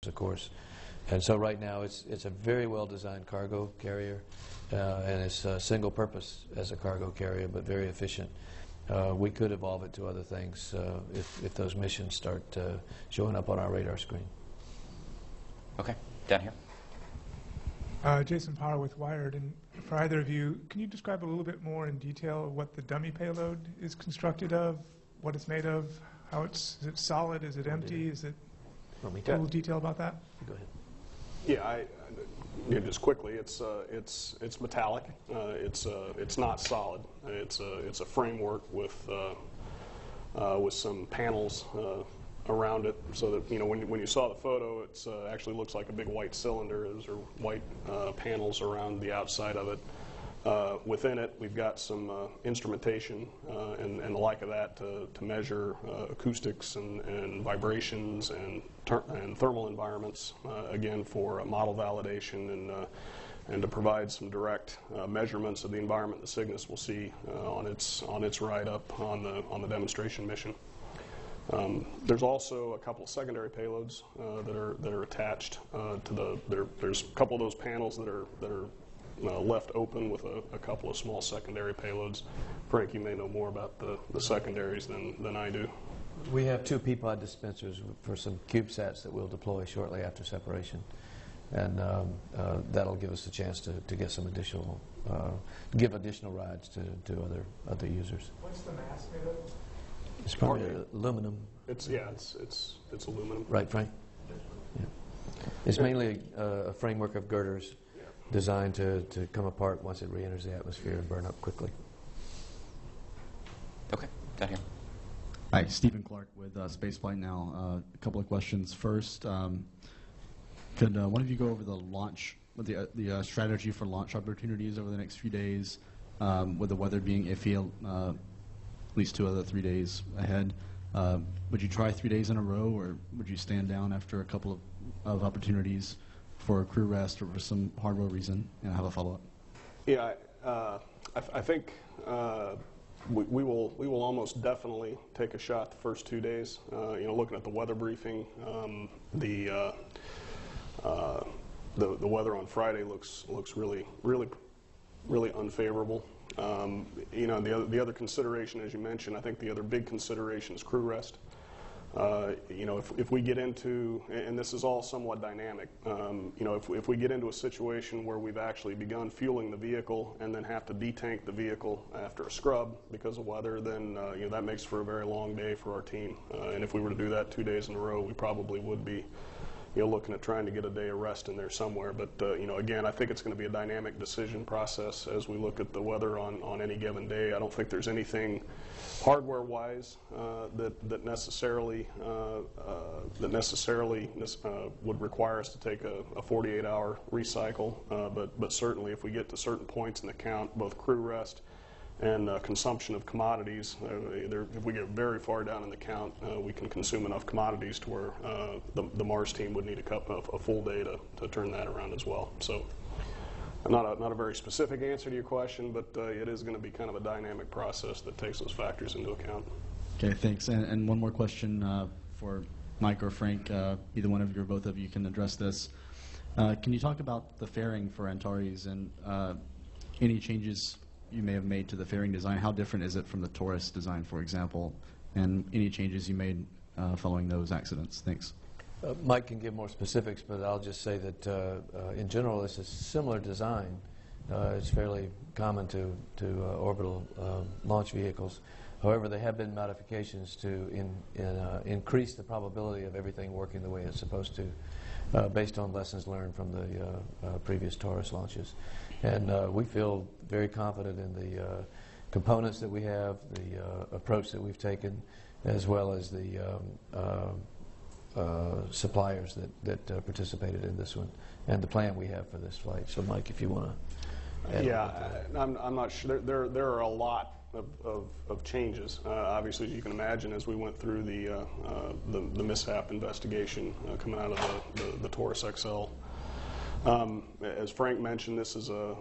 of course. And so right now it's a very well-designed cargo carrier, and it's single purpose as a cargo carrier, but very efficient. We could evolve it to other things if those missions start showing up on our radar screen. Okay, down here. Jason Power with Wired, and for either of you, can you describe a little bit more in detail what the dummy payload is constructed of, what it's made of, how is it solid, is it empty, is it a little detail about that? Go ahead. Yeah, just quickly, it's metallic. It's not solid. It's a framework with some panels around it, so that when you saw the photo, it actually looks like a big white cylinder. Those are white panels around the outside of it. Within it, we've got some instrumentation and the like of that to measure acoustics and vibrations and thermal environments, again for model validation and to provide some direct measurements of the environment the Cygnus will see on its ride up on the demonstration mission. There's also a couple of secondary payloads that are attached to there's a couple of those panels that are left open with a couple of small secondary payloads. Frank, you may know more about the secondaries than I do. We have 2 Peapod dispensers for some CubeSats that we'll deploy shortly after separation, and that'll give us a chance to get some additional, give additional rides to other users. What's the mass made of? It's probably aluminum. It's aluminum. Right, Frank? Yeah. It's mainly a framework of girders designed to come apart once it re-enters the atmosphere and burn up quickly. Okay, down here. Hi, Stephen Clark with Spaceflight Now. A couple of questions. First, could one of you go over the launch, the strategy for launch opportunities over the next few days, with the weather being iffy, at least 2 other 3 days ahead? Would you try 3 days in a row, or would you stand down after a couple of opportunities for a crew rest or for some hardware reason? And I have a follow-up. Yeah, I think we will almost definitely take a shot the first 2 days. Looking at the weather briefing, the weather on Friday looks really unfavorable. The other consideration, as you mentioned, I think the other big consideration is crew rest. If we get into, and this is all somewhat dynamic, if we get into a situation where we've actually begun fueling the vehicle and then have to detank the vehicle after a scrub because of weather, then that makes for a very long day for our team. And if we were to do that 2 days in a row, we probably would be looking at trying to get a day of rest in there somewhere. But again, I think it's going to be a dynamic decision process as we look at the weather on any given day. I don't think there's anything hardware-wise that necessarily would require us to take a 48-hour recycle. But certainly, if we get to certain points in the count, both crew rest and consumption of commodities, if we get very far down in the count, we can consume enough commodities to where the Mars team would need a full day to turn that around as well. So not a very specific answer to your question, but it is going to be kind of a dynamic process that takes those factors into account. Okay, thanks. And one more question for Mike or Frank. Either one of you or both of you can address this. Can you talk about the fairing for Antares and any changes you may have made to the fairing design? How different is it from the Taurus design, for example, and any changes you made following those accidents? Thanks. Mike can give more specifics, but I'll just say that in general, it's a similar design. It's fairly common to orbital launch vehicles. However, there have been modifications to increase the probability of everything working the way it's supposed to, based on lessons learned from the previous Taurus launches. And we feel very confident in the components that we have, the approach that we've taken, as well as the suppliers that participated in this one, and the plan we have for this flight. So, Mike, if you want to add. Yeah, I'm not sure. There are a lot of changes. Obviously, as you can imagine, as we went through the mishap investigation coming out of the Taurus XL As Frank mentioned, this is the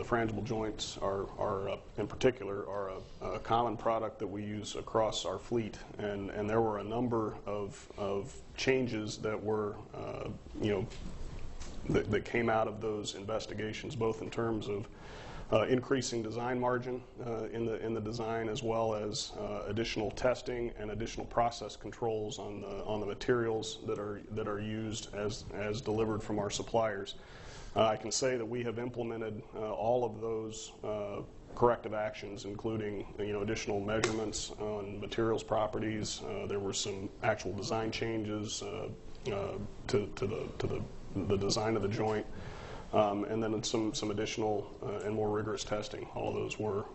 frangible joints are in particular are a common product that we use across our fleet, and there were a number of changes that were that came out of those investigations, both in terms of increasing design margin in the design, as well as additional testing and additional process controls on the materials that are used as delivered from our suppliers. I can say that we have implemented all of those corrective actions, including additional measurements on materials properties. There were some actual design changes to the design of the joint. And then some additional and more rigorous testing. All of those were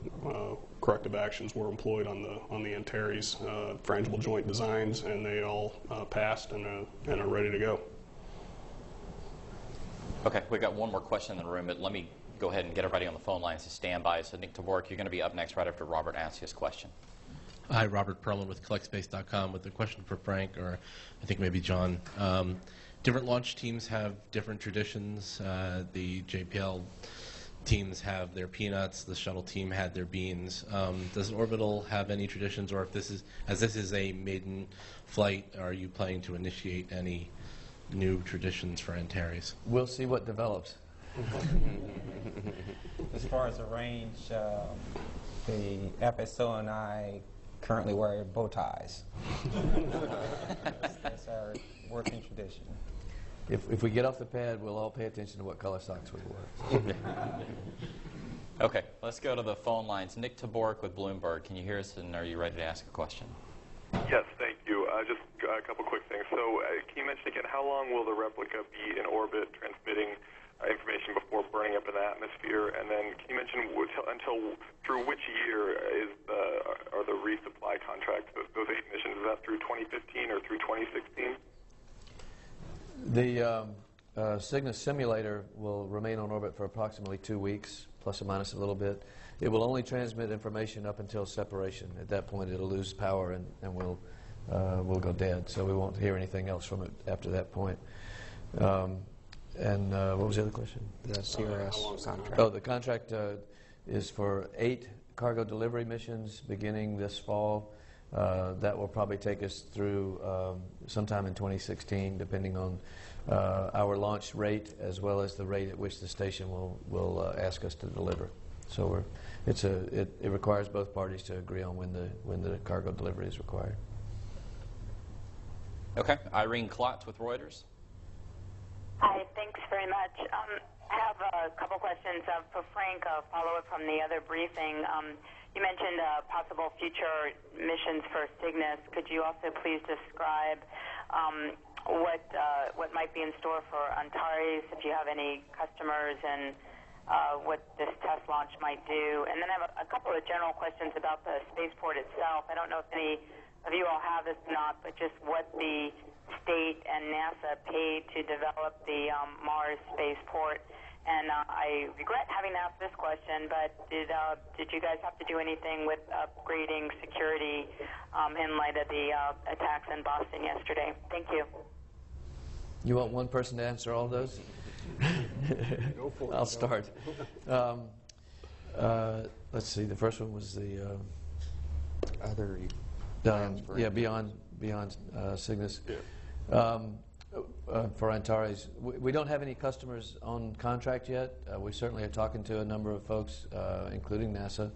corrective actions were employed on the Antares frangible joint designs, and they all passed and are ready to go. Okay, we got one more question in the room, but let me go ahead and get everybody on the phone lines to stand by. So Nick Tabork, you're going to be up next right after Robert asks his question. Hi, Robert Perlin with CollectSpace.com with a question for Frank, or I think maybe John. Different launch teams have different traditions. The JPL teams have their peanuts. The shuttle team had their beans. Does Orbital have any traditions, or if this is a maiden flight, are you planning to initiate any new traditions for Antares? We'll see what develops. As far as the range, the FSO and I currently wear bow ties. That's our working tradition. If we get off the pad, we'll all pay attention to what color socks we wear. Okay, let's go to the phone lines. Nick Tabork with Bloomberg. Can you hear us, and are you ready to ask a question? Yes, thank you. Just a couple quick things. So can you mention again, how long will the replica be in orbit transmitting information before burning up in the atmosphere? And then can you mention until through which year are the resupply contracts, those 8 missions? Is that through 2015 or through 2016? The Cygnus simulator will remain on orbit for approximately 2 weeks, plus or minus a little bit. It will only transmit information up until separation. At that point, it'll lose power and we'll go dead. So we won't hear anything else from it after that point. And what was the other question? The CRS contract. Oh, the contract is for 8 cargo delivery missions beginning this fall. That will probably take us through sometime in 2016, depending on our launch rate as well as the rate at which the station will ask us to deliver. So it requires both parties to agree on when the cargo delivery is required. Okay, Irene Klotz with Reuters. Hi, thanks very much. I have a couple questions for Frank, a follow-up from the other briefing. You mentioned possible future missions for Cygnus. Could you also please describe what might be in store for Antares, if you have any customers, and what this test launch might do? And then I have a couple of general questions about the spaceport itself. I don't know if any of you all have this or not, but just what the state and NASA paid to develop the Mars spaceport. And I regret having to ask this question, but did you guys have to do anything with upgrading security in light of the attacks in Boston yesterday? Thank you. You want one person to answer all those? Go for it. I'll start. Let's see. The first one was the Other beyond Cygnus. Yeah. For Antares, we don't have any customers on contract yet. We certainly are talking to a number of folks, including NASA,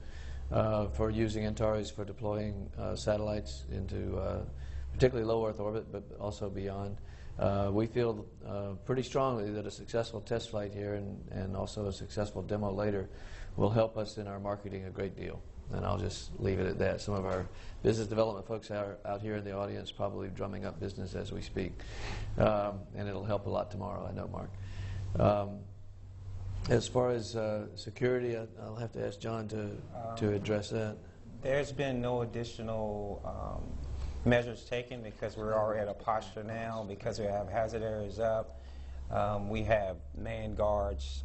for using Antares for deploying satellites into particularly low Earth orbit, but also beyond. We feel pretty strongly that a successful test flight here and also a successful demo later will help us in our marketing a great deal. And I'll just leave it at that. Some of our business development folks are out here in the audience probably drumming up business as we speak. And it'll help a lot tomorrow, I know, Mark. As far as security, I'll have to ask John to address that. There's been no additional measures taken because we're already at a posture now, because we have hazard areas up. We have manned guards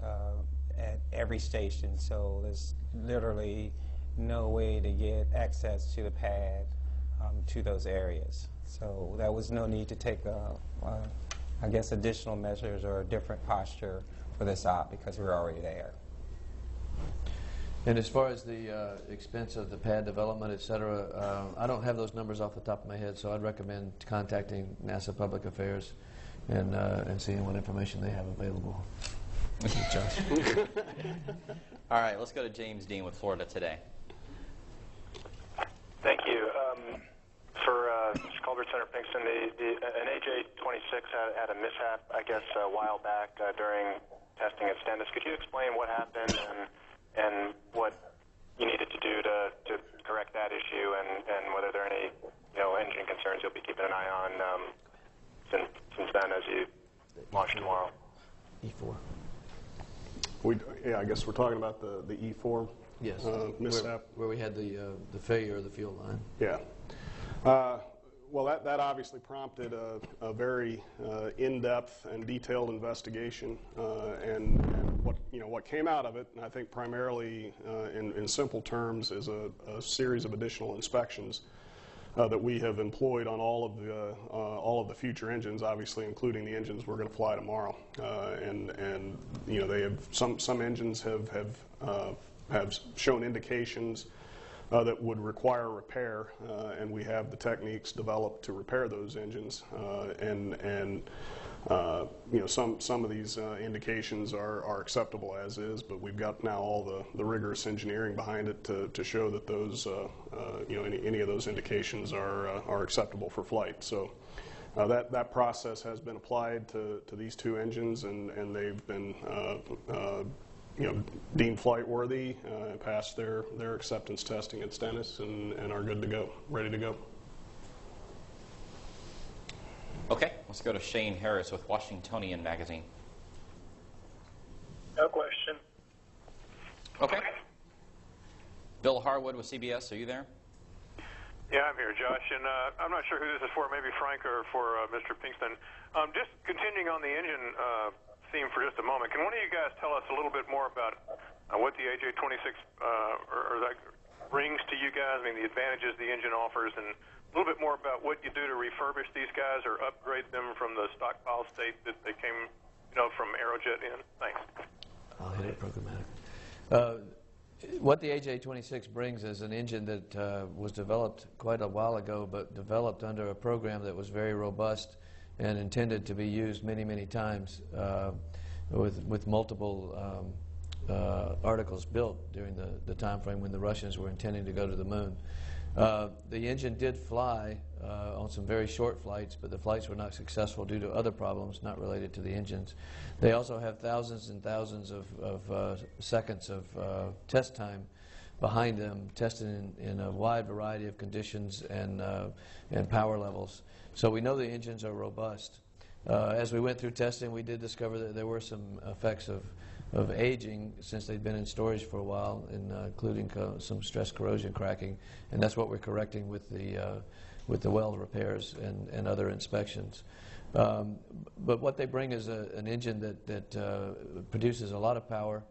at every station, so there's literally no way to get access to the pad to those areas. So there was no need to take I guess, additional measures or a different posture for this op because we're already there. And as far as the expense of the pad development, et cetera, I don't have those numbers off the top of my head, so I'd recommend contacting NASA Public Affairs and seeing what information they have available. Josh. All right, let's go to James Dean with Florida Today. Thank you. For Culver Center, Pinkston, an AJ-26 had a mishap, I guess, a while back during testing at Stennis. Could you explain what happened and what you needed to do to correct that issue, and whether there are any engine concerns you'll be keeping an eye on since then as you launch tomorrow? E4. I guess we're talking about the E4 Yes. mishap. Where we had the failure of the fuel line. Yeah. Well, that obviously prompted a very in-depth and detailed investigation, and what came out of it, and I think primarily in simple terms, is a series of additional inspections that we have employed on all of the future engines, obviously including the engines we're going to fly tomorrow. And they have some engines have shown indications that would require repair, and we have the techniques developed to repair those engines. Some of these indications are acceptable as is, but we've got now all the rigorous engineering behind it to show that those any of those indications are acceptable for flight. So that process has been applied to these two engines, and they've been deemed flight worthy, passed their acceptance testing at Stennis, and are good to go, ready to go. Okay, let's go to Shane Harris with Washingtonian Magazine. No question. Okay. Bill Harwood with CBS, are you there? Yeah, I'm here, Josh, and I'm not sure who this is for, maybe Frank or for Mr. Pinkston. Just continuing on the engine theme for just a moment, can one of you guys tell us a little bit more about what the AJ-26 or that brings to you guys? I mean, the advantages the engine offers, and a little bit more about what you do to refurbish these guys or upgrade them from the stockpile state that they came, from Aerojet in. Thanks. I'll hit it programmatic. What the AJ-26 brings is an engine that was developed quite a while ago, but developed under a program that was very robust and intended to be used many, many times with multiple articles built during the time frame when the Russians were intending to go to the moon. The engine did fly on some very short flights, but the flights were not successful due to other problems not related to the engines. They also have thousands and thousands of seconds of test time behind them, tested in a wide variety of conditions and power levels. So we know the engines are robust. As we went through testing, we did discover that there were some effects of aging since they'd been in storage for a while, including some stress corrosion cracking, and that's what we're correcting with the weld repairs and other inspections. But what they bring is an engine that produces a lot of power,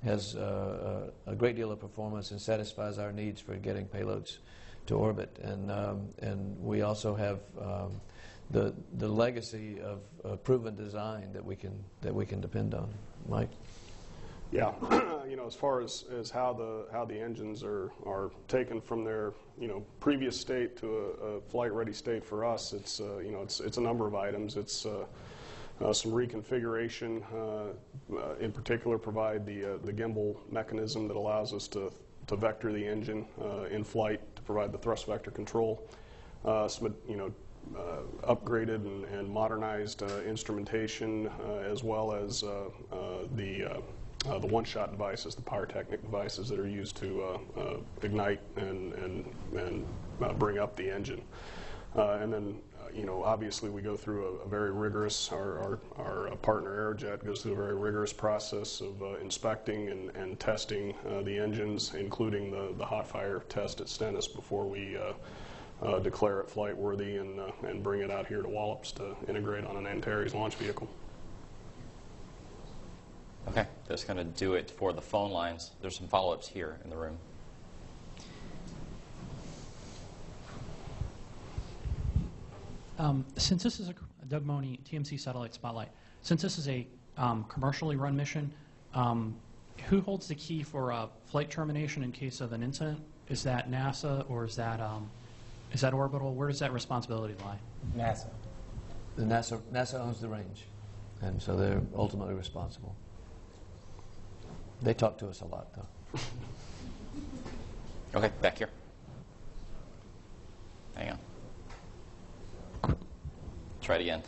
has a great deal of performance, and satisfies our needs for getting payloads to orbit. And we also have the legacy of proven design that we can depend on. Mike? Yeah, as far as how the engines are taken from their previous state to a flight-ready state for us, it's a number of items. It's some reconfiguration, in particular, provide the gimbal mechanism that allows us to vector the engine in flight to provide the thrust vector control. Some upgraded and modernized instrumentation, as well as the one-shot devices, the pyrotechnic devices that are used to ignite and bring up the engine. And then, obviously we go through a very rigorous, our partner Aerojet goes through a very rigorous process of inspecting and testing the engines, including the hot fire test at Stennis before we declare it flight worthy and bring it out here to Wallops to integrate on an Antares launch vehicle. Okay, that's going to do it for the phone lines. There's some follow-ups here in the room. Since this is Doug Money, TMC Satellite Spotlight. Since this is a commercially run mission, who holds the key for flight termination in case of an incident? Is that NASA or is that Orbital? Where does that responsibility lie? NASA. NASA owns the range, and so they're ultimately responsible. They talk to us a lot, though. Okay, back here. Hang on. Try it again.